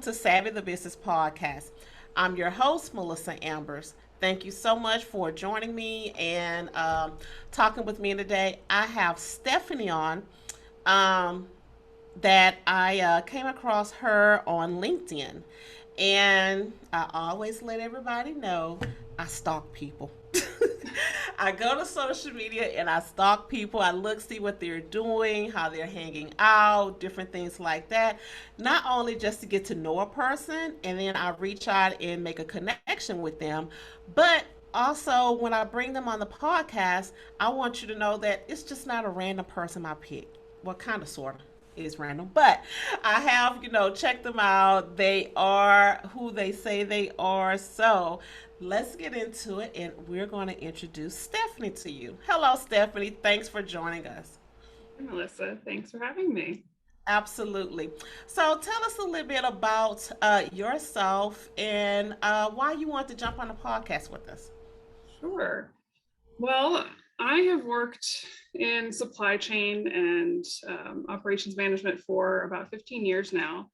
to Savvy the Business Podcast. I'm your host, Melissa Ambers. Thank you so much for joining me and talking with me today. I have Stephanie on um, that I came across her on LinkedIn. And I always let everybody know I stalk people. I go to social media and I stalk people. I look, see what they're doing, how they're hanging out, different things like that. Not only just to get to know a person and then I reach out and make a connection with them, but also when I bring them on the podcast, I want you to know that it's just not a random person I pick. Well, kind of, sort of is random, but I have, checked them out. They are who they say they are. So let's get into it, and we're going to introduce Stephanie to you. Hello, Stephanie. Thanks for joining us. Hey, Melissa, thanks for having me. Absolutely. So tell us a little bit about yourself and why you want to jump on the podcast with us. Sure. Well, I have worked in supply chain and operations management for about 15 years now.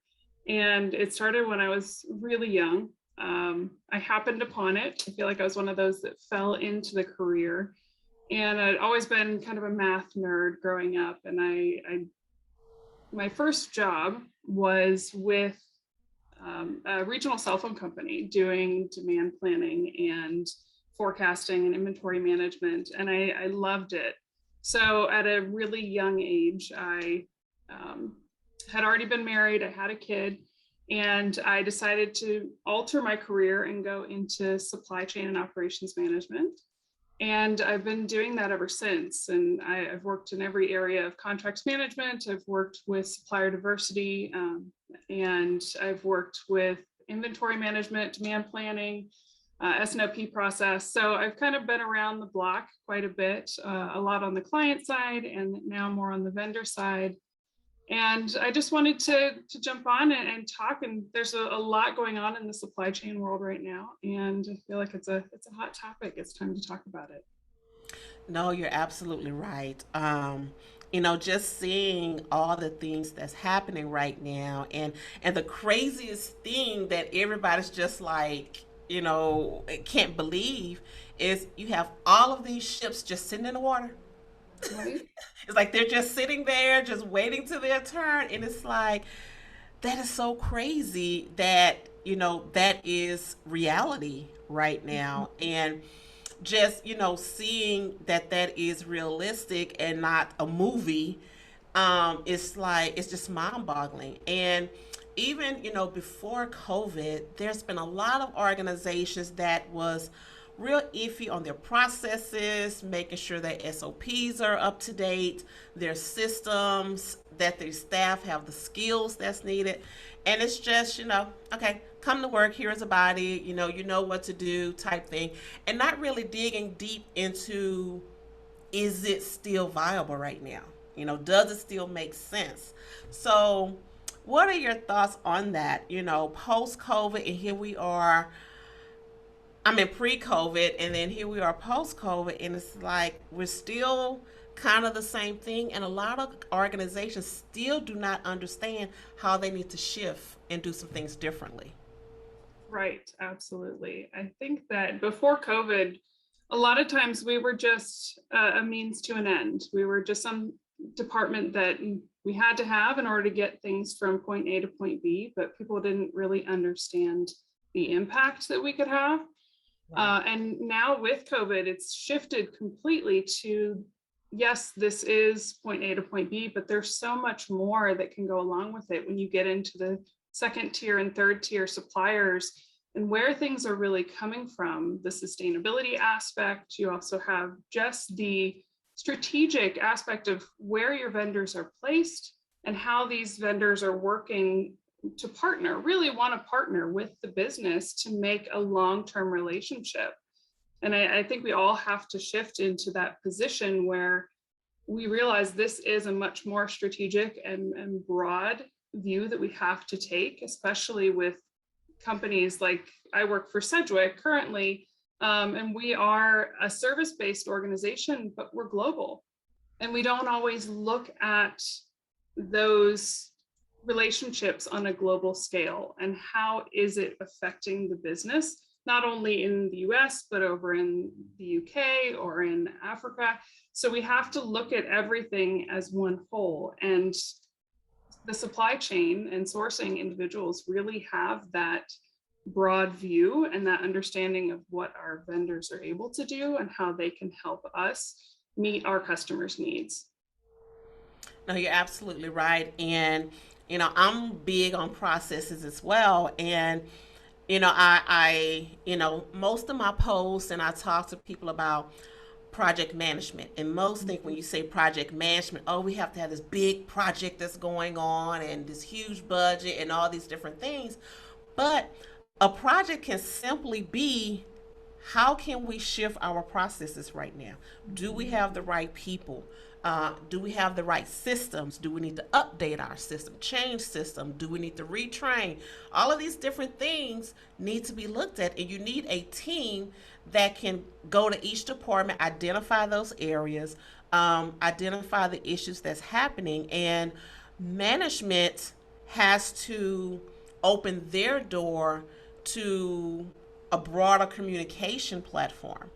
And it started when I was really young. I happened upon it. I feel like I was one of those that fell into the career. And I'd always been kind of a math nerd growing up. And my first job was with a regional cell phone company doing demand planning and forecasting and inventory management, and I loved it. So at a really young age, I had already been married, I had a kid, and I decided to alter my career and go into supply chain and operations management. And I've been doing that ever since. And I've worked in every area of contracts management. I've worked with supplier diversity, and I've worked with inventory management, demand planning, S&OP process. So I've kind of been around the block quite a bit, a lot on the client side and now more on the vendor side. And I just wanted to jump on and talk. And there's a lot going on in the supply chain world right now. And I feel like it's a hot topic. It's time to talk about it. No, you're absolutely right. Just seeing all the things that's happening right now, and the craziest thing that everybody's just like, can't believe is you have all of these ships just sitting in the water. Right? It's like they're just sitting there, just waiting to their turn, and it's like that is so crazy that that is reality right now, and just seeing that that is realistic and not a movie. It's like it's just mind-boggling. And even before COVID, there's been a lot of organizations that was real iffy on their processes, making sure that SOPs are up to date, their systems, that their staff have the skills that's needed. And it's just, okay, come to work, here's a body, you know what to do type thing. And not really digging deep into, is it still viable right now? Does it still make sense? So what are your thoughts on that? Post COVID, and here we are. I mean, pre COVID, and then here we are post COVID, and it's like we're still kind of the same thing. And a lot of organizations still do not understand how they need to shift and do some things differently. Right, absolutely. I think that before COVID, a lot of times we were just a means to an end. We were just some department that we had to have in order to get things from point A to point B, but people didn't really understand the impact that we could have. Right. And now with COVID, it's shifted completely to, yes, this is point A to point B, but there's so much more that can go along with it when you get into the second tier and third tier suppliers and where things are really coming from, the sustainability aspect. You also have just the strategic aspect of where your vendors are placed and how these vendors are working to partner, really want to partner with the business to make a long-term relationship. And I think we all have to shift into that position where we realize this is a much more strategic and broad view that we have to take, especially with companies like I work for Sedgwick currently, and we are a service-based organization, but we're global. And we don't always look at those relationships on a global scale, and how is it affecting the business, not only in the US, but over in the UK or in Africa. So we have to look at everything as one whole. And the supply chain and sourcing individuals really have that broad view and that understanding of what our vendors are able to do and how they can help us meet our customers' needs. No, you're absolutely right. And, I'm big on processes as well. And, most of my posts and I talk to people about project management. And most think when you say project management, oh, we have to have this big project that's going on and this huge budget and all these different things. But a project can simply be, how can we shift our processes right now? Do we have the right people? Do we have the right systems? Do we need to update our system, change system? Do we need to retrain? All of these different things need to be looked at, and you need a team that can go to each department, identify those areas, identify the issues that's happening, and management has to open their door to a broader communication platform.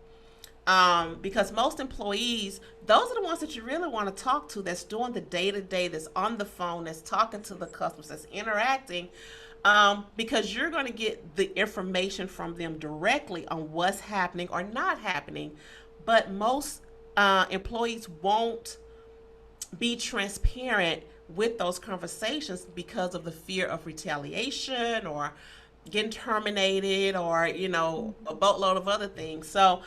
Because most employees, those are the ones that you really want to talk to, that's doing the day to day, that's on the phone, that's talking to the customers, that's interacting, because you're going to get the information from them directly on what's happening or not happening. But most employees won't be transparent with those conversations because of the fear of retaliation or getting terminated, or a boatload of other things. So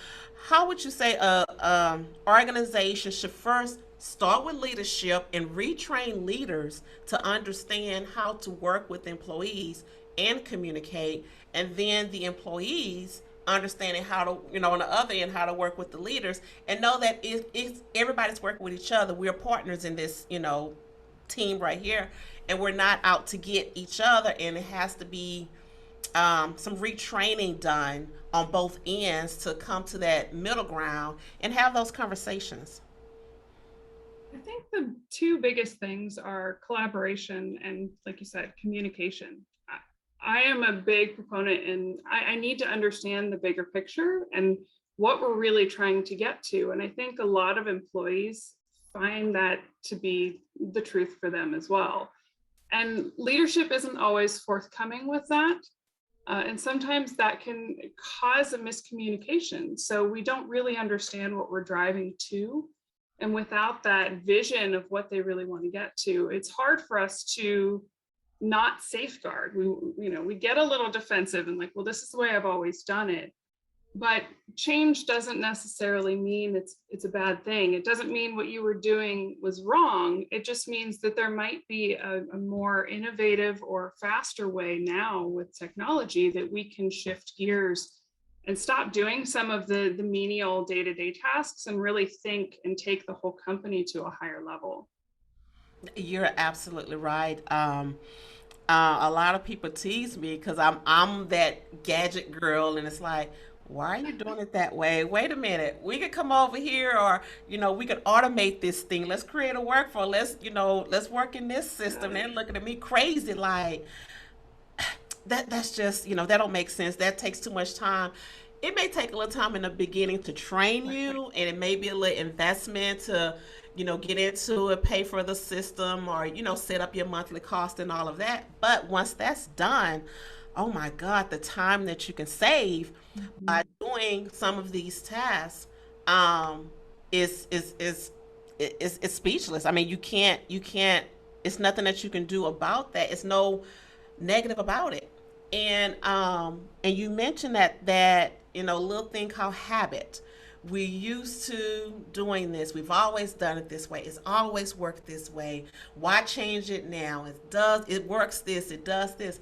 how would you say a organization should first start with leadership and retrain leaders to understand how to work with employees and communicate, and then the employees understanding how to, on the other end, how to work with the leaders, and know that it's everybody's working with each other. We're partners in this, team right here, and we're not out to get each other, and it has to be some retraining done on both ends to come to that middle ground and have those conversations. I think the two biggest things are collaboration and, like you said, communication. I am a big proponent, and I need to understand the bigger picture and what we're really trying to get to. And I think a lot of employees find that to be the truth for them as well. And leadership isn't always forthcoming with that. And sometimes that can cause a miscommunication. So we don't really understand what we're driving to. And without that vision of what they really want to get to, it's hard for us to not safeguard. We get a little defensive and like, well, this is the way I've always done it. But change doesn't necessarily mean it's a bad thing. It doesn't mean what you were doing was wrong. It just means that there might be a more innovative or faster way now with technology that we can shift gears and stop doing some of the menial day-to-day tasks and really think and take the whole company to a higher level. You're absolutely right. A lot of people tease me because I'm that gadget girl, and it's like, why are you doing it that way? Wait a minute. We could come over here, or we could automate this thing. Let's create a workflow. Let's work in this system. They're looking at me crazy like that's just, that don't make sense. That takes too much time. It may take a little time in the beginning to train you, and it may be a little investment to, get into it, pay for the system, or, set up your monthly cost and all of that. But once that's done, oh my God, the time that you can save by doing some of these tasks, is speechless. I mean, you can't. It's nothing that you can do about that. It's no negative about it. And you mentioned that little thing called habit. We're used to doing this. We've always done it this way. It's always worked this way. Why change it now? It works this, it does this.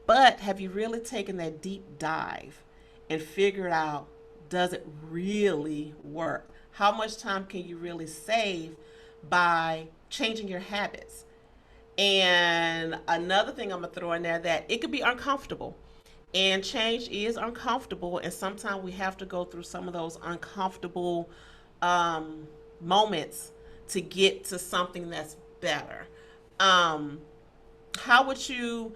But have you really taken that deep dive and figured out, does it really work? How much time can you really save by changing your habits? And another thing I'm gonna throw in there, that it could be uncomfortable. And change is uncomfortable, and sometimes we have to go through some of those uncomfortable moments to get to something that's better. Um, how would you,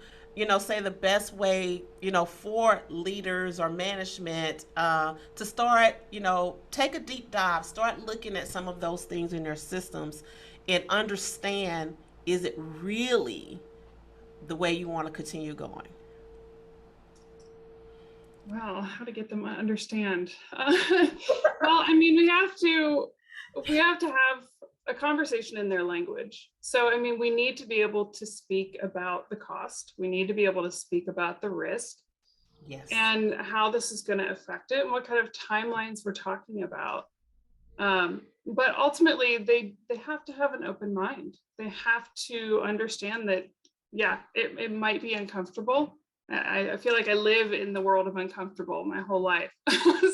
say the best way, for leaders or management to start, take a deep dive, start looking at some of those things in their systems and understand, is it really the way you want to continue going? Well, how to get them to understand? Well, I mean, we have to have a conversation in their language. So, I mean, we need to be able to speak about the cost. We need to be able to speak about the risk Yes. and how this is going to affect it and what kind of timelines we're talking about. But ultimately, they have to have an open mind. They have to understand that, yeah, it might be uncomfortable. I feel like I live in the world of uncomfortable my whole life.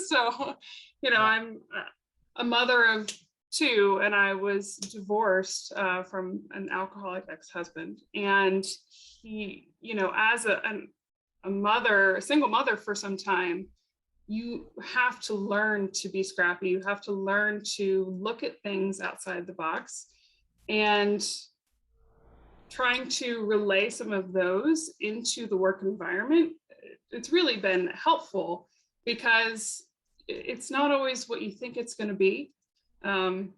So, Yeah. I'm a mother of two, and I was divorced from an alcoholic ex-husband. And he, as a mother, a single mother for some time, you have to learn to be scrappy. You have to learn to look at things outside the box, and trying to relay some of those into the work environment. It's really been helpful because it's not always what you think it's going to be. Um,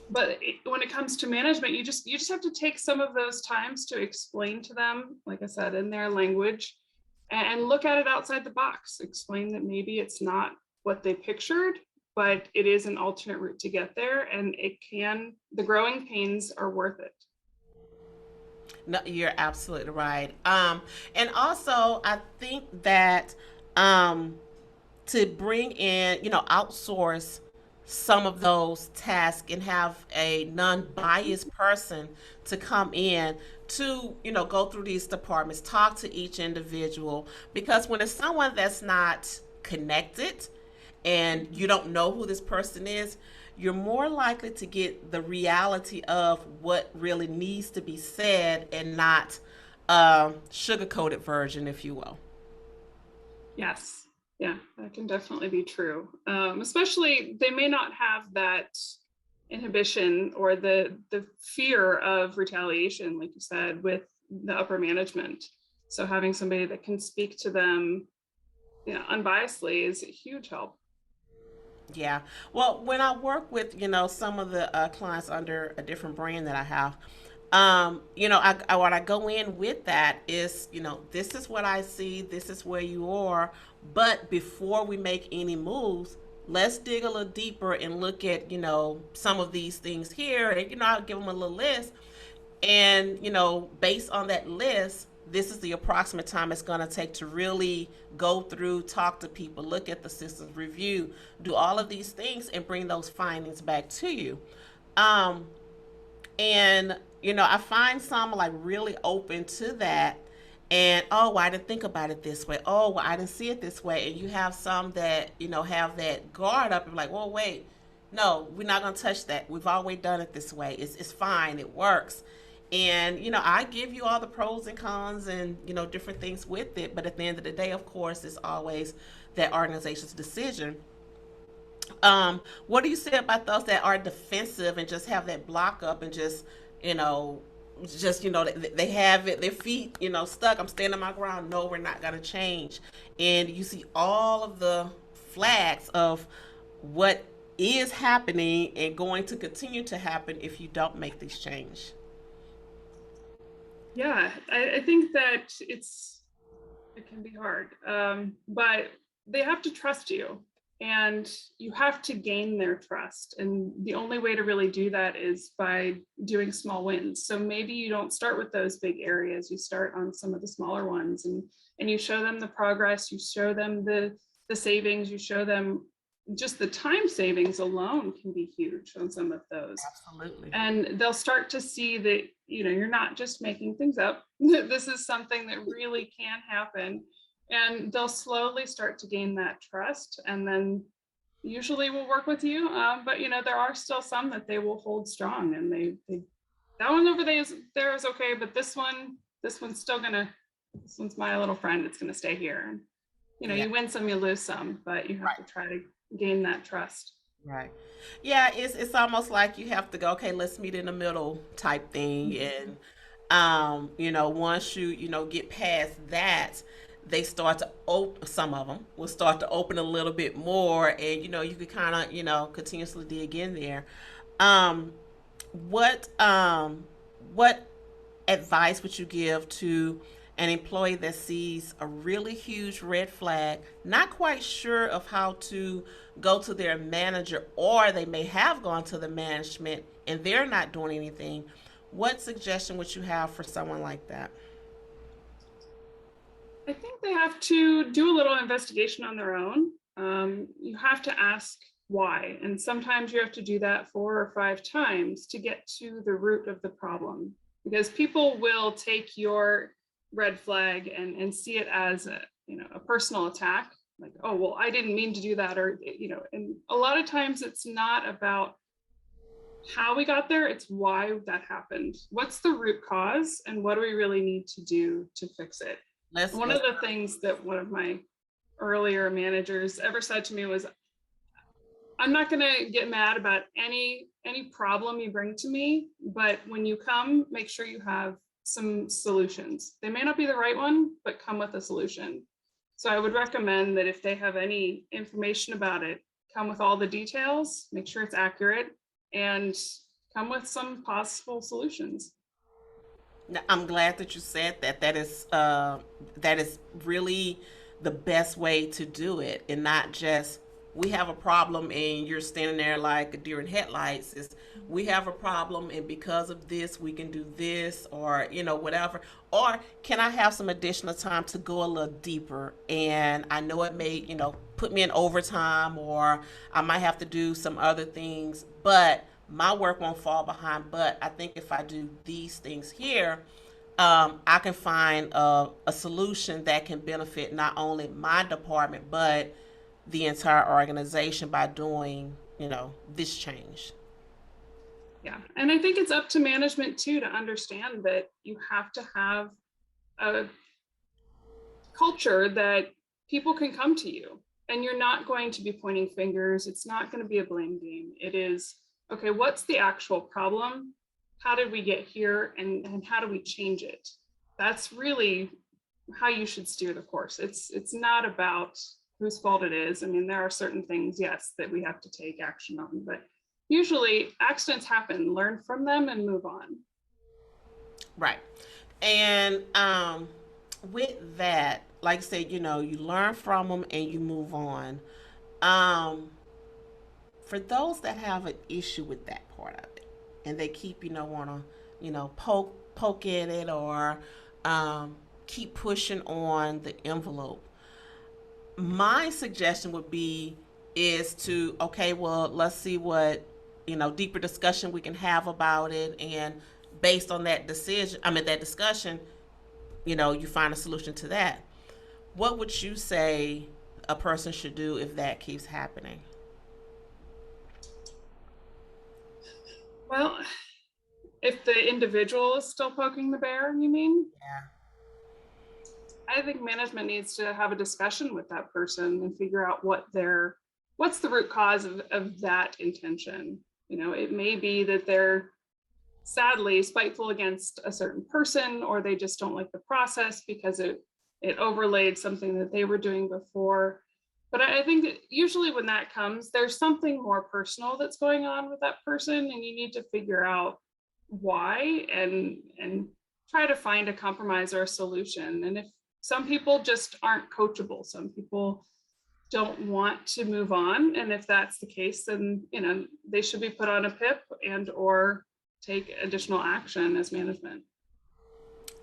but when it comes to management, you just have to take some of those times to explain to them, like I said, in their language, and look at it outside the box. Explain that maybe it's not what they pictured, but it is an alternate route to get there, and the growing pains are worth it. No, you're absolutely right. And also I think that um to bring in, outsource some of those tasks and have a non-biased person to come in to, go through these departments, talk to each individual. Because when it's someone that's not connected and you don't know who this person is, you're more likely to get the reality of what really needs to be said and not a sugar-coated version, if you will. Yes. Yeah, that can definitely be true. Especially they may not have that inhibition or the fear of retaliation, like you said, with the upper management. So having somebody that can speak to them, unbiasedly is a huge help. Yeah. Well, when I work with, some of the clients under a different brand that I have, what I go in with that is, this is what I see, this is where you are. But before we make any moves, let's dig a little deeper and look at, some of these things here. And, I'll give them a little list. And, based on that list, this is the approximate time it's going to take to really go through, talk to people, look at the systems, review, do all of these things, and bring those findings back to you. Um, and, I find some like really open to that. And, oh, well, I didn't think about it this way. Oh, well, I didn't see it this way. And you have some that, have that guard up and like, well, wait, no, we're not going to touch that. We've always done it this way. It's fine. It works. And, I give you all the pros and cons and, different things with it. But at the end of the day, of course, it's always that organization's decision. What do you say about those that are defensive and just have that block up and you know, they have it, their feet, stuck. I'm standing my ground. No, we're not gonna change. And you see all of the flags of what is happening and going to continue to happen if you don't make this change. Yeah, I think that it can be hard, but they have to trust you, and you have to gain their trust. And the only way to really do that is by doing small wins. So maybe you don't start with those big areas. You start on some of the smaller ones, and you show them the progress. You show them the savings. You show them just the time savings alone can be huge on some of those, Absolutely. and they'll start to see that you're not just making things up. This is something that really can happen, and they'll slowly start to gain that trust, and then usually will work with you. But there are still some that they will hold strong, and they that one over there is okay, but this one's still gonna, this one's my little friend, it's gonna stay here. And Yeah. you win some, you lose some, but you have Right. to try to gain that trust. Right. Yeah, it's almost like you have to go, okay, let's meet in the middle type thing. And Once you get past that, they start to open, some of them will start to open a little bit more, and you could kind of continuously dig in there. um what advice would you give to an employee that sees a really huge red flag, not quite sure of how to go to their manager, or they may have gone to the management and they're not doing anything? What suggestion would you have for someone like that? I think they have to do a little investigation on their own. You have to ask why, and sometimes you have to do that 4 or 5 times to get to the root of the problem, because people will take your red flag and see it as a personal attack, like, oh well, I didn't mean to do that, or and a lot of times it's not about how we got there, it's why that happened. What's the root cause, and what do we really need to do to fix it? let's One of let's the things that one of my earlier managers ever said to me was, I'm not going to get mad about any problem you bring to me, but when you come, make sure you have some solutions. They may not be the right one, but come with a solution. So I would recommend that if they have any information about it, come with all the details, make sure it's accurate, and come with some possible solutions. Now, I'm glad that you said that. That is really the best way to do it, and not just we have a problem and you're standing there like a deer in headlights. Is we have a problem and because of this we can do this, or whatever. Or can I have some additional time to go a little deeper? And I know it may put me in overtime, or I might have to do some other things, but my work won't fall behind. But I think if I do these things here, I can find a solution that can benefit not only my department but the entire organization by doing this change. Yeah. And I think it's up to management too to understand that you have to have a culture that people can come to you, and you're not going to be pointing fingers. It's not going to be a blame game. It is, okay, what's the actual problem? How did we get here? And how do we change it? That's really how you should steer the course. It's not about whose fault it is. I mean, there are certain things, yes, that we have to take action on, but usually accidents happen, learn from them and move on. Right. And with that, like I said, you learn from them and you move on. Um, for those that have an issue with that part of it, and they keep wanna poke at it, or keep pushing on the envelope, my suggestion would be is to, okay, well, let's see what deeper discussion we can have about it, and based on that decision, I mean that discussion, you find a solution to that. What would you say a person should do if that keeps happening? Well, if the individual is still poking the bear, you mean? Yeah. I think management needs to have a discussion with that person and figure out what's the root cause of that intention. It may be that they're sadly spiteful against a certain person, or they just don't like the process because it overlaid something that they were doing before. But I think that usually when that comes, there's something more personal that's going on with that person, and you need to figure out why, and try to find a compromise or a solution. And if some people just aren't coachable, some people don't want to move on, and if that's the case, then they should be put on a PIP and or take additional action as management.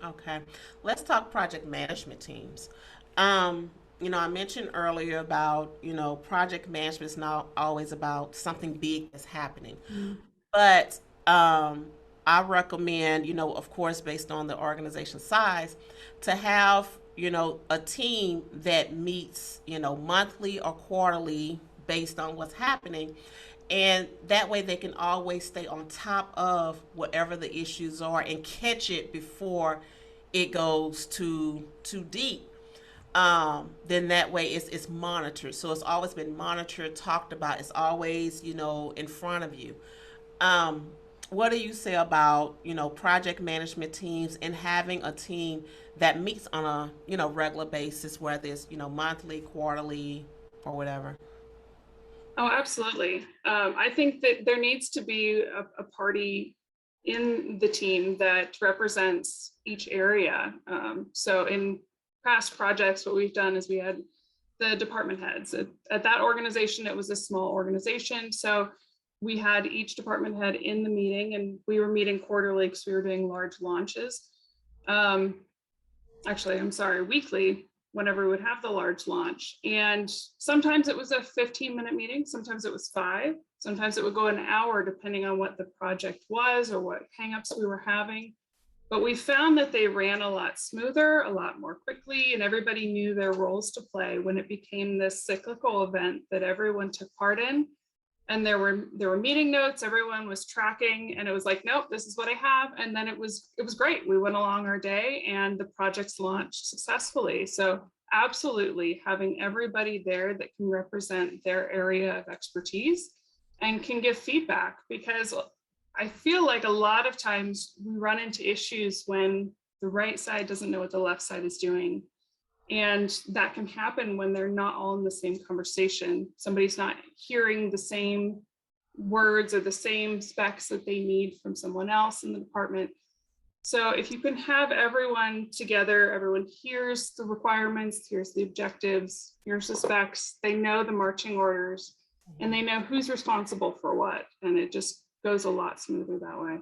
Okay, let's talk project management teams. I mentioned earlier about, project management is not always about something big that's happening. Mm. But I recommend, of course, based on the organization size, to have, a team that meets, monthly or quarterly based on what's happening. And that way they can always stay on top of whatever the issues are and catch it before it goes too deep. Then that way it's monitored. So it's always been monitored, talked about. It's always, in front of you. Um, what do you say about, project management teams and having a team that meets on a, regular basis, whether it's, monthly, quarterly, or whatever? Oh, absolutely. I think that there needs to be a party in the team that represents each area. So in past projects, what we've done is we had the department heads. At that organization, it was a small organization. So we had each department head in the meeting, and we were meeting quarterly because we were doing large launches. Um, Actually, I'm sorry, weekly, whenever we would have the large launch. And sometimes it was a 15-minute meeting, sometimes it was 5, sometimes it would go an hour, depending on what the project was or what hangups we were having. But we found that they ran a lot smoother, a lot more quickly, and everybody knew their roles to play when it became this cyclical event that everyone took part in. And there were meeting notes, everyone was tracking, and it was like, nope, this is what I have. And then it was great. We went along our day and the projects launched successfully. So absolutely having everybody there that can represent their area of expertise and can give feedback, because I feel like a lot of times we run into issues when the right side doesn't know what the left side is doing. And that can happen when they're not all in the same conversation. Somebody's not hearing the same words or the same specs that they need from someone else in the department. So if you can have everyone together, everyone hears the requirements, here's the objectives, here's the specs, they know the marching orders, and they know who's responsible for what. And it just goes a lot smoother that way.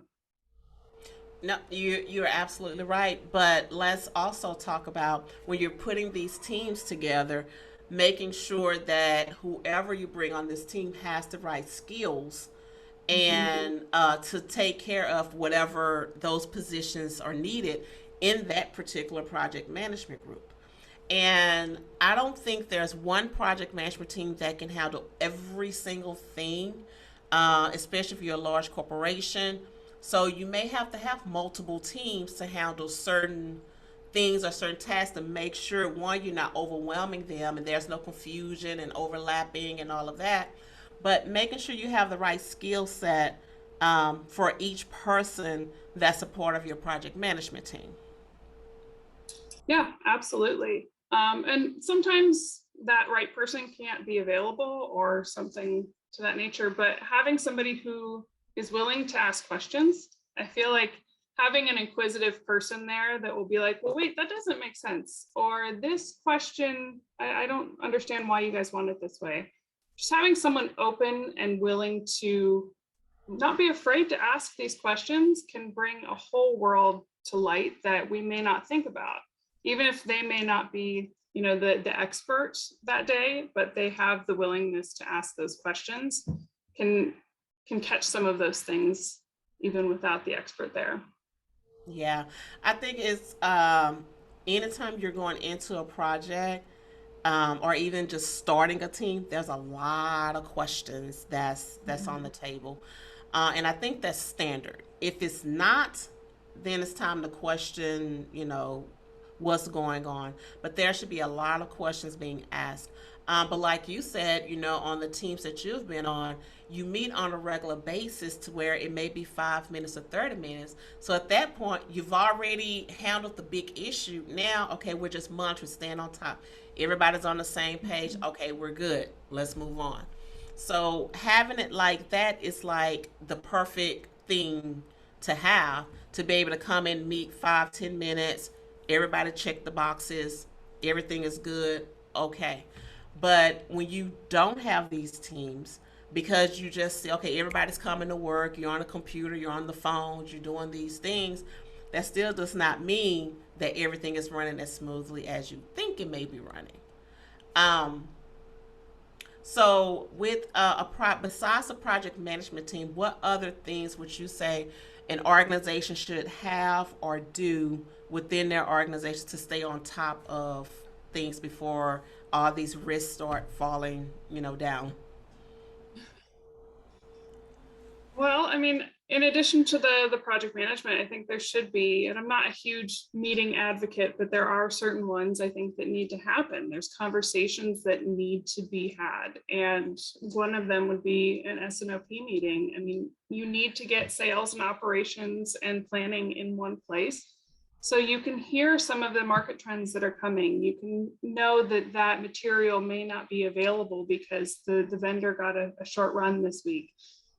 No, you're absolutely right. But let's also talk about when you're putting these teams together, making sure that whoever you bring on this team has the right skills Mhm. and to take care of whatever those positions are needed in that particular project management group. And I don't think there's one project management team that can handle every single thing, especially if you're a large corporation. So you may have to have multiple teams to handle certain things or certain tasks to make sure, one, you're not overwhelming them and there's no confusion and overlapping and all of that, but making sure you have the right skill set for each person that's a part of your project management team. Yeah, absolutely. And sometimes that right person can't be available or something to that nature, but having somebody who is willing to ask questions, I feel like having an inquisitive person there that will be like, well, wait, that doesn't make sense. Or this question, I don't understand why you guys want it this way. Just having someone open and willing to not be afraid to ask these questions can bring a whole world to light that we may not think about, even if they may not be, the expert that day, but they have the willingness to ask those questions, can can catch some of those things even without the expert there. Yeah, I think it's anytime you're going into a project or even just starting a team, there's a lot of questions that's on the table, and I think that's standard. If it's not, then it's time to question, what's going on. But there should be a lot of questions being asked. But like you said, on the teams that you've been on, you meet on a regular basis to where it may be 5 minutes or 30 minutes. So at that point, you've already handled the big issue. Now, okay, we're just monitoring, staying on top. Everybody's on the same page. Okay, we're good. Let's move on. So having it like that is like the perfect thing to have to be able to come in, meet 5, 10 minutes, everybody check the boxes, everything is good, okay. But when you don't have these teams, because you just say, okay, everybody's coming to work, you're on a computer, you're on the phones, you're doing these things, that still does not mean that everything is running as smoothly as you think it may be running. Um, so, with besides the project management team, what other things would you say an organization should have or do within their organization to stay on top of things before all these risks start falling, down? Well, I mean, In addition to the project management, I think there should be, and I'm not a huge meeting advocate, but there are certain ones I think that need to happen. There's conversations that need to be had. And one of them would be an S&OP meeting. I mean, you need to get sales and operations and planning in one place. So you can hear some of the market trends that are coming. You can know that that material may not be available because the vendor got a short run this week.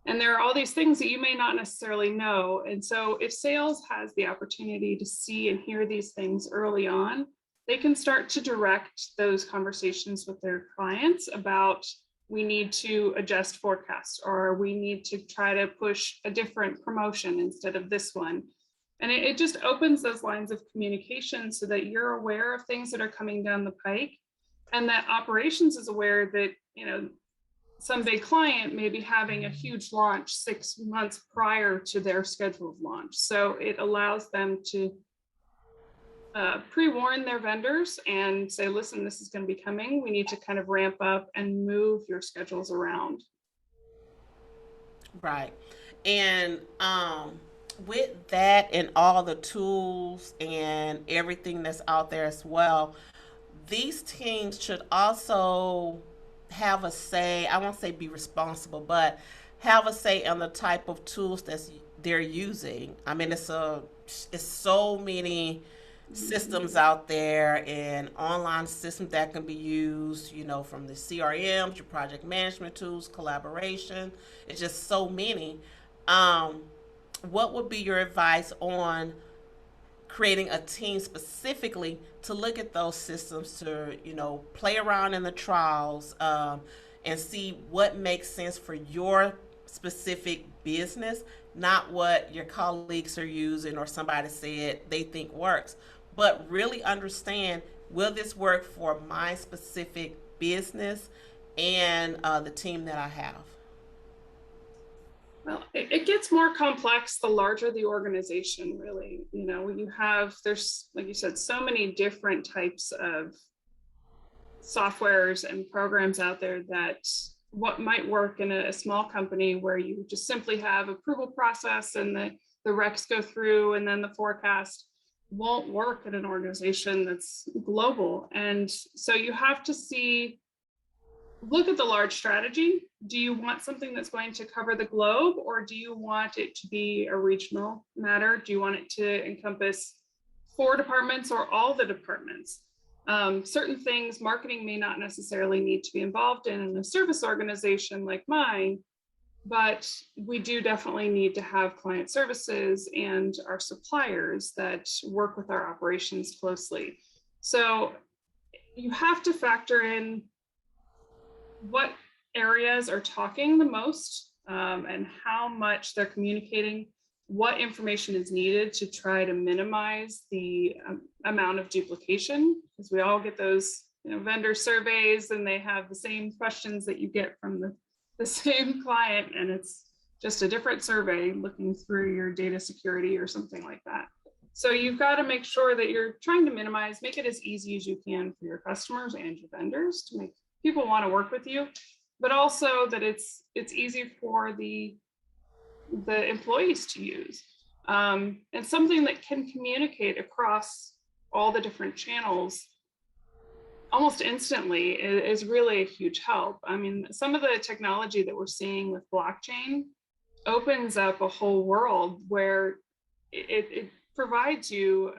And there are all these things that you may not necessarily know. And so if sales has the opportunity to see and hear these things early on, they can start to direct those conversations with their clients about, we need to adjust forecasts, or we need to try to push a different promotion instead of this one. And it just opens those lines of communication so that you're aware of things that are coming down the pike, and that operations is aware that, you know, some big client may be having a huge launch 6 months prior to their scheduled launch. So it allows them to pre-warn their vendors and say, listen, this is going to be coming. We need to kind of ramp up and move your schedules around. Right. And with that and all the tools and everything that's out there as well, these teams should also have a say. I won't say be responsible, but have a say on the type of tools that they're using. I mean, it's so many systems out there and online systems that can be used, you know, from the CRMs, your project management tools, collaboration. It's just so many. Um, what would be your advice on creating a team specifically to look at those systems, to, you know, play around in the trials, and see what makes sense for your specific business, not what your colleagues are using or somebody said they think works, but really understand, will this work for my specific business and the team that I have? Well, it gets more complex the larger the organization, really. You know, you have, there's, like you said, so many different types of softwares and programs out there that what might work in a small company where you just simply have approval process and the recs go through and then the forecast won't work in an organization that's global. And so you have to look at the large strategy. Do you want something that's going to cover the globe, or do you want it to be a regional matter? Do you want it to encompass 4 departments or all the departments? Certain things marketing may not necessarily need to be involved in a service organization like mine, but we do definitely need to have client services and our suppliers that work with our operations closely. So you have to factor in what areas are talking the most, and how much they're communicating, what information is needed to try to minimize the amount of duplication, because we all get those, you know, vendor surveys and they have the same questions that you get from the same client, and it's just a different survey looking through your data security or something like that. So you've got to make sure that you're trying to minimize, make it as easy as you can for your customers and your vendors to make people want to work with you, but also that it's easy for the employees to use, and something that can communicate across all the different channels almost instantly is really a huge help. I mean, some of the technology that we're seeing with blockchain opens up a whole world where it provides you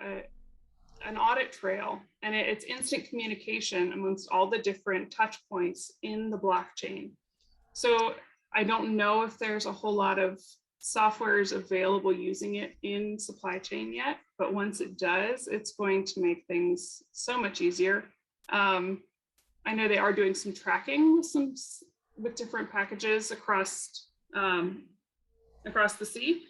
an audit trail, and it's instant communication amongst all the different touch points in the blockchain. So I don't know if there's a whole lot of softwares available using it in supply chain yet, but once it does, it's going to make things so much easier. I know they are doing some tracking with different packages across the sea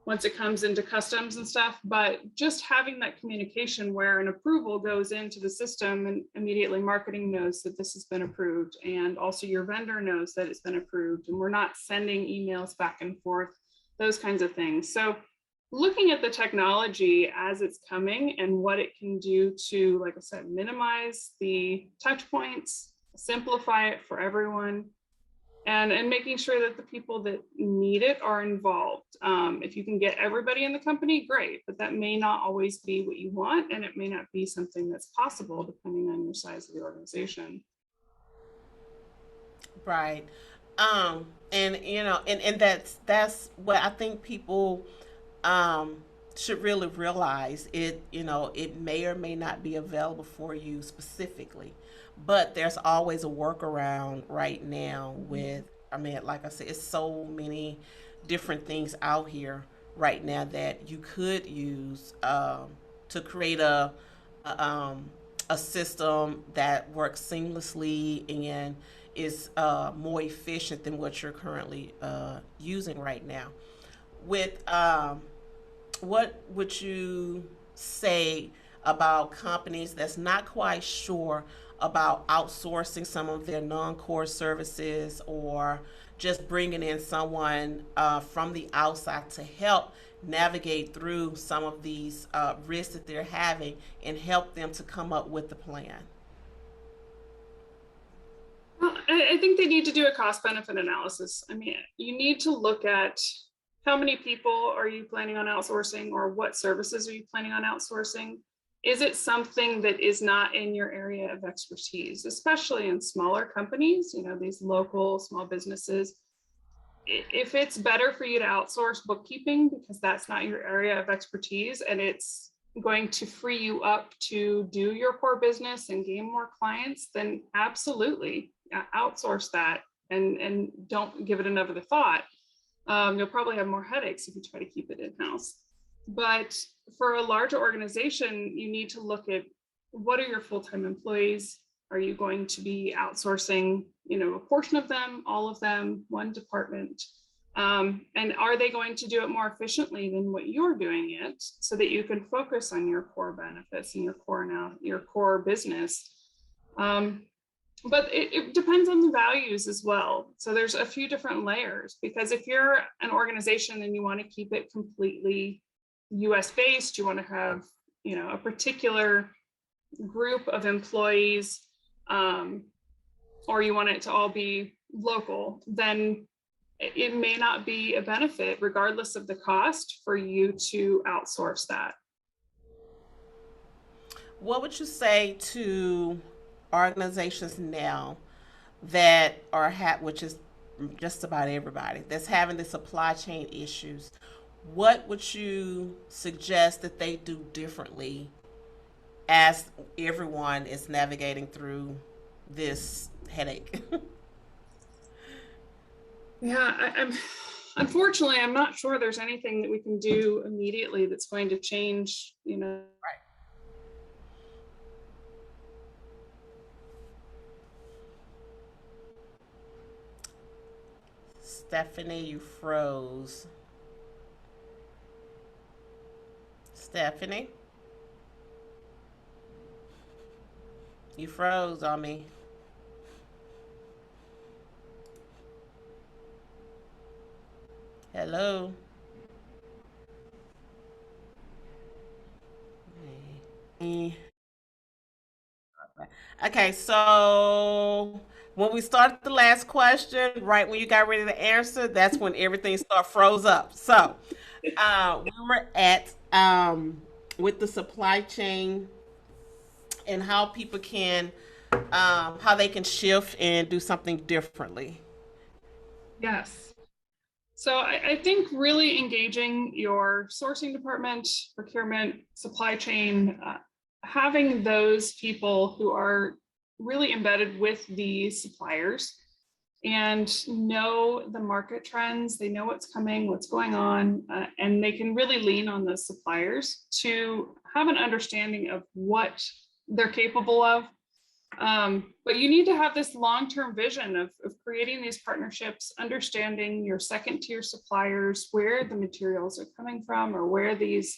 once it comes into customs and stuff, but just having that communication where an approval goes into the system and immediately marketing knows that this has been approved, and also your vendor knows that it's been approved, and we're not sending emails back and forth, those kinds of things. So looking at the technology as it's coming and what it can do to, like I said, minimize the touch points, simplify it for everyone, and making sure that the people that need it are involved. If you can get everybody in the company, great, but that may not always be what you want, and it may not be something that's possible depending on your size of the organization. Right. And and that's what I think people um should really realize. It may or may not be available for you specifically, but there's always a workaround right now with, I mean, like I said, it's so many different things out here right now that you could use to create a, um, a system that works seamlessly and is more efficient than what you're currently using right now. With what would you say about companies that's not quite sure about outsourcing some of their non-core services, or just bringing in someone from the outside to help navigate through some of these risks that they're having and help them to come up with the plan? Well, I think they need to do a cost benefit analysis. I mean, you need to look at how many people are you planning on outsourcing, or what services are you planning on outsourcing? Is it something that is not in your area of expertise, especially in smaller companies, these local small businesses? If it's better for you to outsource bookkeeping because that's not your area of expertise, and it's going to free you up to do your core business and gain more clients, then absolutely outsource that, and don't give it another thought. You'll probably have more headaches if you try to keep it in-house. But for a larger organization, you need to look at, what are your full-time employees? Are you going to be outsourcing, a portion of them, all of them, one department? And are they going to do it more efficiently than what you're doing it, so that you can focus on your core benefits and your core business? But it depends on the values as well. So there's a few different layers, because if you're an organization and you want to keep it completely US based, you want to have, a particular group of employees, or you want it to all be local, then it may not be a benefit, regardless of the cost, for you to outsource that. What would you say to organizations now that which is just about everybody that's having the supply chain issues? What would you suggest that they do differently as everyone is navigating through this headache? Yeah, unfortunately, I'm not sure there's anything that we can do immediately that's going to change, Right. Stephanie, you froze. Stephanie, you froze on me. Hello. Okay, so when we started the last question, right when you got ready to answer, that's when everything started froze up. So we were at with the supply chain and how people can how they can shift and do something differently. Yes. So I think really engaging your sourcing department, procurement, supply chain, having those people who are really embedded with the suppliers and know the market trends, they know what's coming, what's going on, and they can really lean on those suppliers to have an understanding of what they're capable of. But you need to have this long-term vision of creating these partnerships, understanding your second tier suppliers, where the materials are coming from, or where these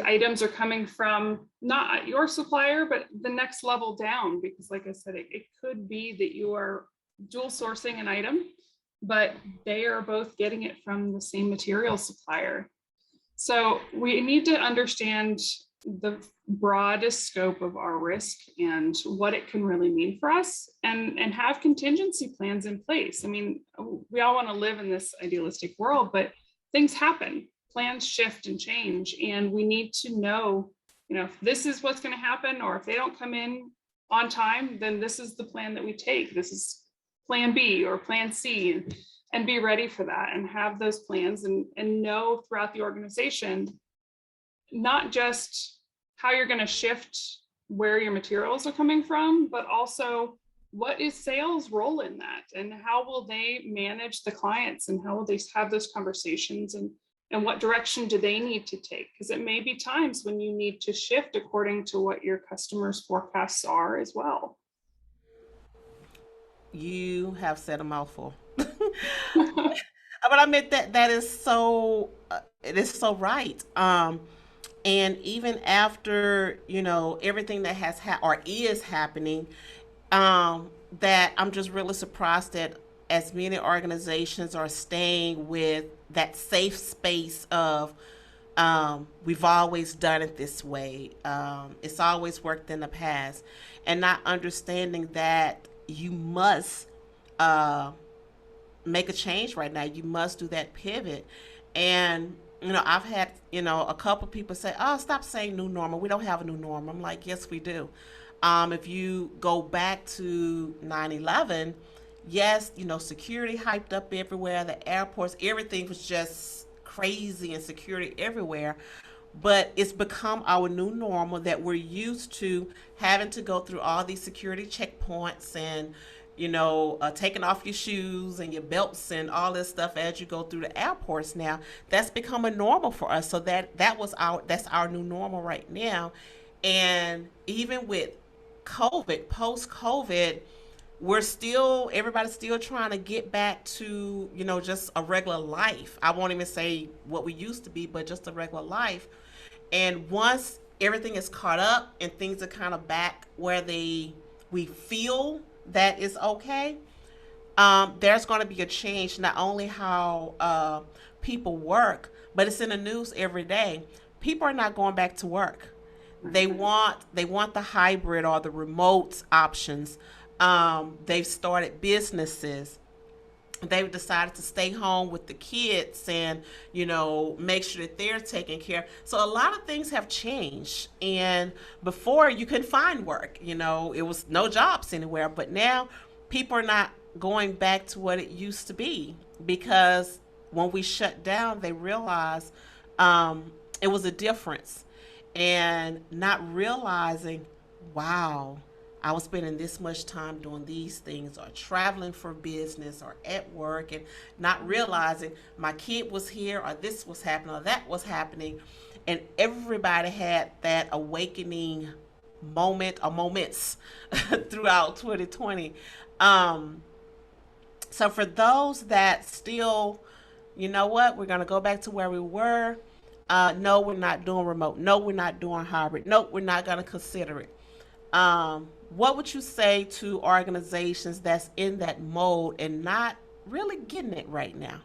items are coming from, not your supplier, but the next level down. Because like I said, it could be that you are dual sourcing an item, but they are both getting it from the same material supplier. So we need to understand the broadest scope of our risk and what it can really mean for us, and have contingency plans in place. I mean, we all want to live in this idealistic world, but things happen, plans shift and change, and we need to know, if this is what's going to happen, or if they don't come in on time, then this is the plan that we take. This is plan B or plan C, and be ready for that and have those plans, and know throughout the organization not just how you're going to shift where your materials are coming from, but also what is sales' role in that, and how will they manage the clients, and how will they have those conversations, and what direction do they need to take? Because it may be times when you need to shift according to what your customers' forecasts are as well. You have said a mouthful. But I meant that is so it is so right. And even after everything that has or is happening, that I'm just really surprised that as many organizations are staying with that safe space of we've always done it this way. It's always worked in the past, and not understanding that you must uh, make a change right now. You must do that pivot. And I've had a couple people say, "Oh, stop saying new normal. We don't have a new normal." I'm like, "Yes, we do." If you go back to 9/11, yes, security hyped up everywhere. The airports, everything was just crazy and security everywhere. But it's become our new normal that we're used to having to go through all these security checkpoints and taking off your shoes and your belts and all this stuff as you go through the airports now. That's become a normal for us. So that's our new normal right now. And even with COVID, post COVID, everybody's still trying to get back to, just a regular life. I won't even say what we used to be, but just a regular life. And once everything is caught up and things are kind of back where we feel that is okay, there's going to be a change, not only how people work, but it's in the news every day. People are not going back to work. They want the hybrid or the remote options. They've started businesses. They've decided to stay home with the kids and make sure that they're taken care of. So a lot of things have changed. And before, you couldn't find work, it was no jobs anywhere. But now people are not going back to what it used to be, because when we shut down, they realized it was a difference, and not realizing, wow, I was spending this much time doing these things, or traveling for business, or at work, and not realizing my kid was here, or this was happening, or that was happening. And everybody had that awakening moment or moments throughout 2020. Um, so for those that still, we're going to go back to where we were. No, we're not doing remote. No, we're not doing hybrid. No, we're not going to consider it. What would you say to organizations that's in that mode and not really getting it right now?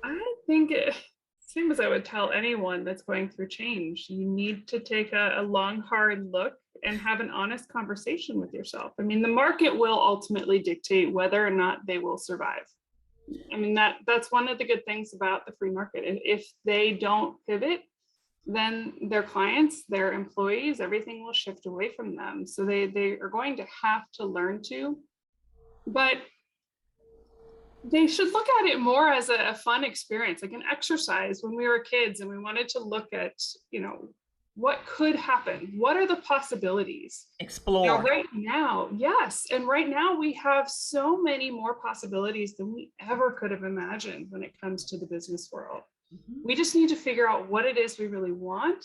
I think same as I would tell anyone that's going through change, you need to take a long, hard look and have an honest conversation with yourself. I mean, the market will ultimately dictate whether or not they will survive. I mean, that's one of the good things about the free market. If they don't pivot, then their clients, their employees, everything will shift away from them. So they are going to have to learn to, but they should look at it more as a fun experience, like an exercise when we were kids and we wanted to look at, what could happen? What are the possibilities? Explore. Right now, yes. And right now we have so many more possibilities than we ever could have imagined when it comes to the business world. Mhm. We just need to figure out what it is we really want.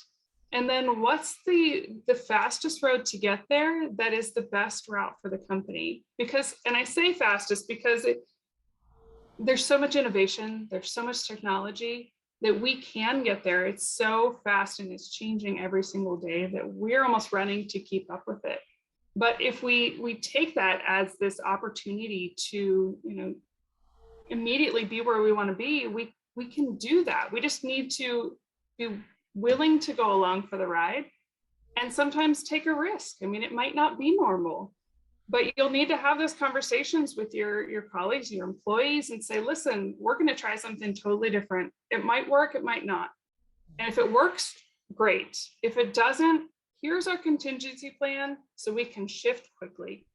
And then what's the fastest road to get there that is the best route for the company? Because, and I say fastest because there's so much innovation, there's so much technology that we can get there. It's so fast and it's changing every single day that we're almost running to keep up with it. But if we take that as this opportunity to, immediately be where we want to be, we can do that. We just need to be willing to go along for the ride and sometimes take a risk. I mean, it might not be normal, but you'll need to have those conversations with your colleagues, your employees, and say, listen, we're going to try something totally different. It might work, it might not. And if it works, great. If it doesn't, here's our contingency plan so we can shift quickly.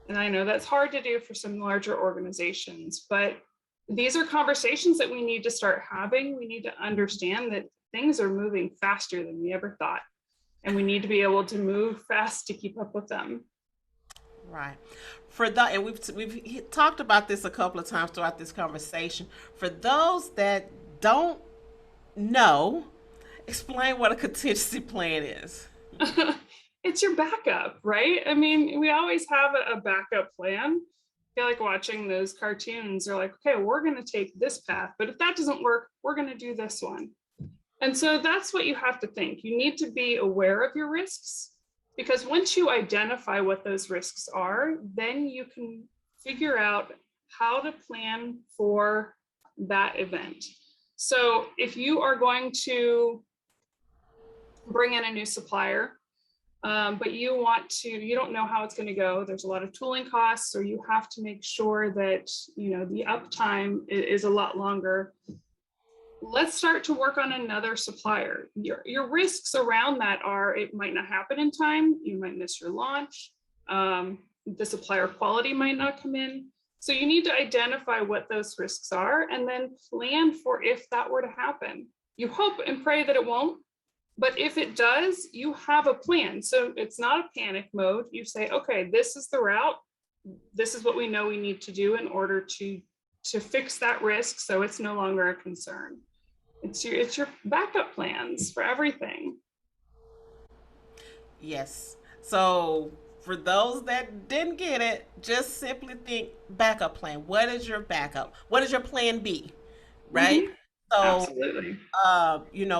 And I know that's hard to do for some larger organizations, but these are conversations that we need to start having. We need to understand that things are moving faster than we ever thought, and we need to be able to move fast to keep up with them. Right. For the and we've talked about this a couple of times throughout this conversation. For those that don't know, explain what a contingency plan is. It's your backup, right? I mean, we always have a backup plan. I feel like watching those cartoons. They're like, okay, we're going to take this path, but if that doesn't work, we're going to do this one. And so that's what you have to think. You need to be aware of your risks, because once you identify what those risks are, then you can figure out how to plan for that event. So if you are going to bring in a new supplier, but you don't know how it's going to go, there's a lot of tooling costs, or you have to make sure that the uptime is a lot longer. Let's start to work on another supplier. Your risks around that are, it might not happen in time, you might miss your launch, the supplier quality might not come in. So you need to identify what those risks are and then plan for if that were to happen. You hope and pray that it won't, but if it does, you have a plan. So it's not a panic mode. You say, okay, this is the route. This is what we know we need to do in order to fix that risk so it's no longer a concern. It's your backup plans for everything. Yes. So for those that didn't get it, just simply think backup plan. What is your backup? What is your plan B? Right? Mm-hmm. So Absolutely.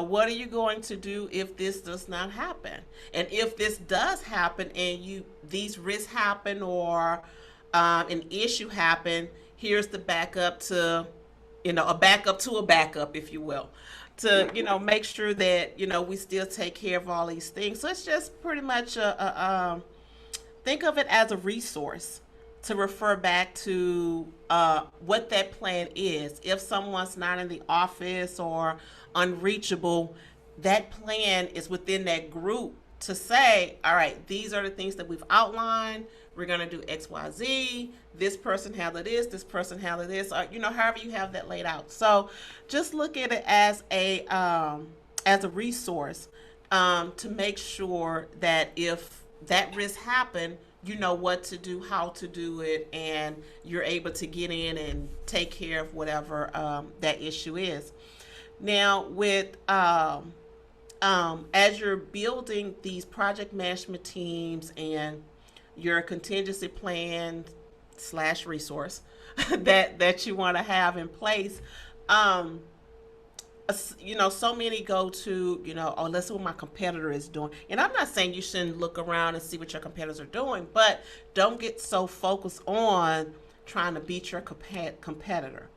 what are you going to do if this does not happen? And if this does happen and these risks happen, or an issue happen, here's the backup to, a backup to a backup, if you will, to, make sure that, we still take care of all these things. So it's just pretty much think of it as a resource to refer back to what that plan is. If someone's not in the office or unreachable, that plan is within that group to say, all right, these are the things that we've outlined. We're going to do X, Y, Z. This person handled this person handled this, or, however you have that laid out. So just look at it as a resource to make sure that if that risk happened, you know what to do, how to do it, and you're able to get in and take care of whatever that issue is. Now, with as you're building these project management teams and your contingency plan slash resource that you want to have in place, so many go to, oh, let's see what my competitor is doing. And I'm not saying you shouldn't look around and see what your competitors are doing, but don't get so focused on trying to beat your competitor.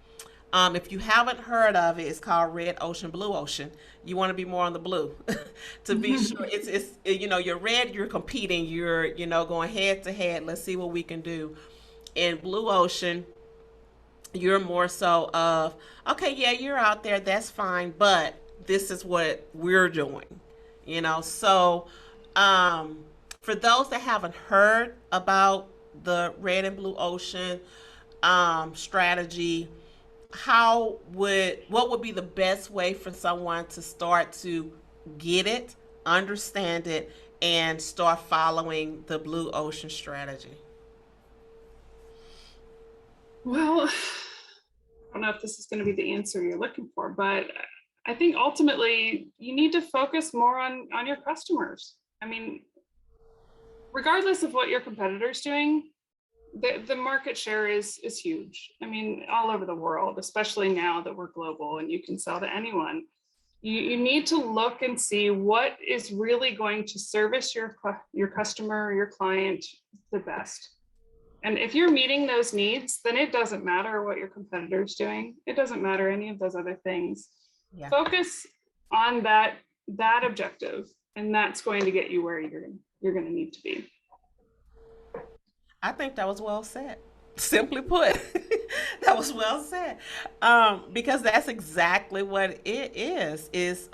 If you haven't heard of it, it's called red ocean, blue ocean. You want to be more on the blue to be sure. It's you're red, you're competing, you're going head to head. Let's see what we can do. In blue ocean, you're more so of, okay, yeah, you're out there, that's fine, but this is what we're doing. So for those that haven't heard about the red and blue ocean strategy, what would be the best way for someone to start to get it, understand it, and start following the blue ocean strategy? Well, I don't know if this is going to be the answer you're looking for, but I think ultimately you need to focus more on your customers. I mean, regardless of what your competitor's doing, the market share is huge. I mean, all over the world, especially now that we're global and you can sell to anyone. You need to look and see what is really going to service your customer or your client the best. And if you're meeting those needs, then it doesn't matter what your competitor's doing. It doesn't matter any of those other things. Yeah. Focus on that that objective, and that's going to get you where you're going to need to be. I think that was well said. Simply put, that was well said. Because that's exactly what it is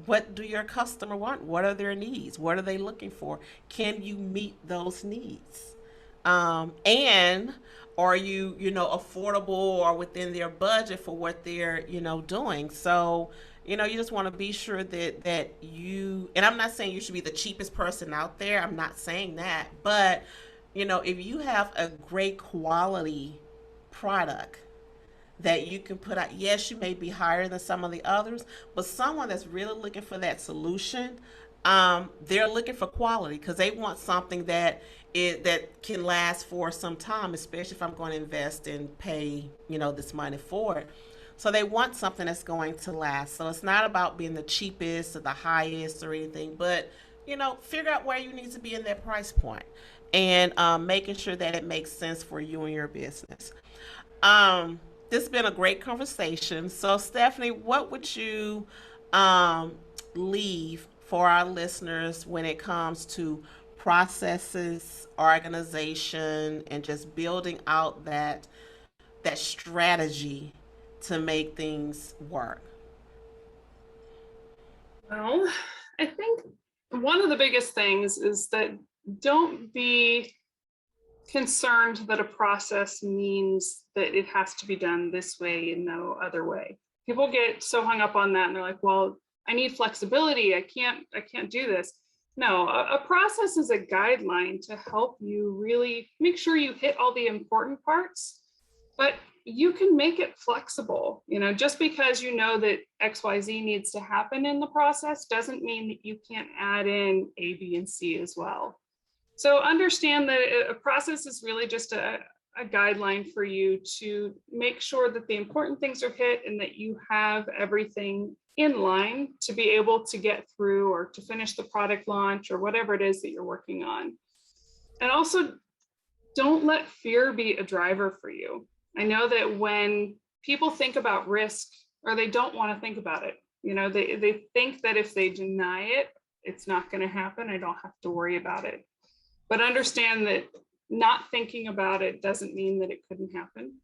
what do your customer want? What are their needs? What are they looking for? Can you meet those needs? And are you, affordable or within their budget for what they're, doing? So, you just want to be sure that you, and I'm not saying you should be the cheapest person out there. I'm not saying that, but if you have a great quality product that you can put out, yes, you may be higher than some of the others, but someone that's really looking for that solution, they're looking for quality because they want something that can last for some time, especially if I'm going to invest and pay, this money for it. So they want something that's going to last. So it's not about being the cheapest or the highest or anything, but figure out where you need to be in that price point and making sure that it makes sense for you and your business. This has been a great conversation. So Stephanie, what would you leave for our listeners when it comes to processes, organization, and just building out that strategy to make things work? Well, I think one of the biggest things is that don't be concerned that a process means that it has to be done this way and no other way. People get so hung up on that and they're like, well, I need flexibility. I can't do this. No, a process is a guideline to help you really make sure you hit all the important parts, but you can make it flexible. Just because you know that XYZ needs to happen in the process doesn't mean that you can't add in A, B, and C as well. So understand that a process is really just a guideline for you to make sure that the important things are hit and that you have everything in line to be able to get through or to finish the product launch or whatever it is that you're working on. And also, don't let fear be a driver for you. I know that when people think about risk, or they don't want to think about it, they think that if they deny it, it's not going to happen. I don't have to worry about it. But understand that not thinking about it doesn't mean that it couldn't happen.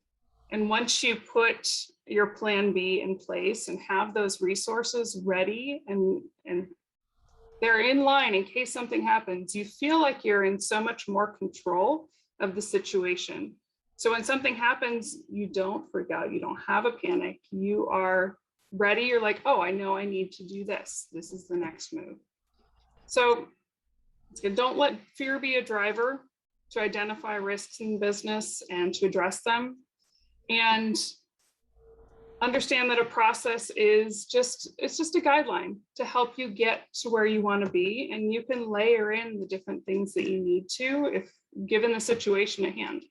And once you put your plan B in place and have those resources ready and they're in line in case something happens, you feel like you're in so much more control of the situation. So when something happens, you don't freak out, you don't have a panic, you are ready. You're like, oh, I know I need to do this. This is the next move. So don't let fear be a driver to identify risks in business and to address them. And understand that a process is just a guideline to help you get to where you want to be. And you can layer in the different things that you need to, if given the situation at hand.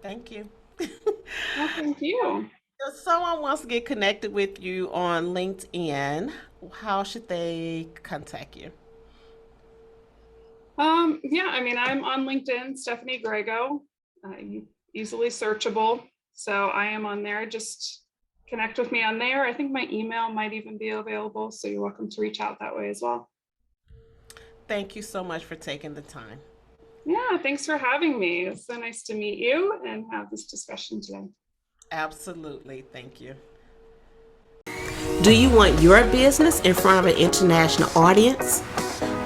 Thank you. Well, thank you. If someone wants to get connected with you on LinkedIn, how should they contact you? I'm on LinkedIn, Stephanie Graygo, easily searchable. So I am on there. Just connect with me on there. I think my email might even be available. So you're welcome to reach out that way as well. Thank you so much for taking the time. Yeah, thanks for having me. It's so nice to meet you and have this discussion today. Absolutely. Thank you. Do you want your business in front of an international audience?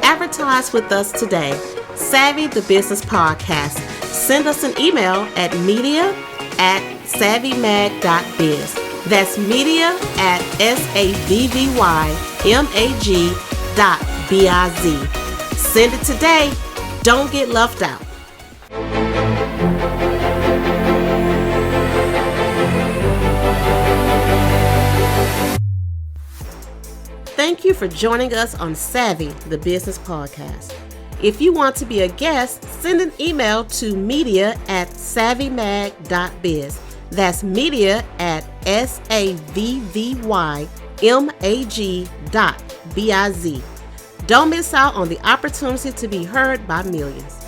Advertise with us today. Savvy the Business Podcast. Send us an email at media@savvymag.biz. That's media@savvymag.biz. Send it today. Don't get left out. Thank you for joining us on Savvy the Business Podcast. If you want to be a guest, send an email to media@savvymag.biz. That's media@savvymag.biz. Don't miss out on the opportunity to be heard by millions.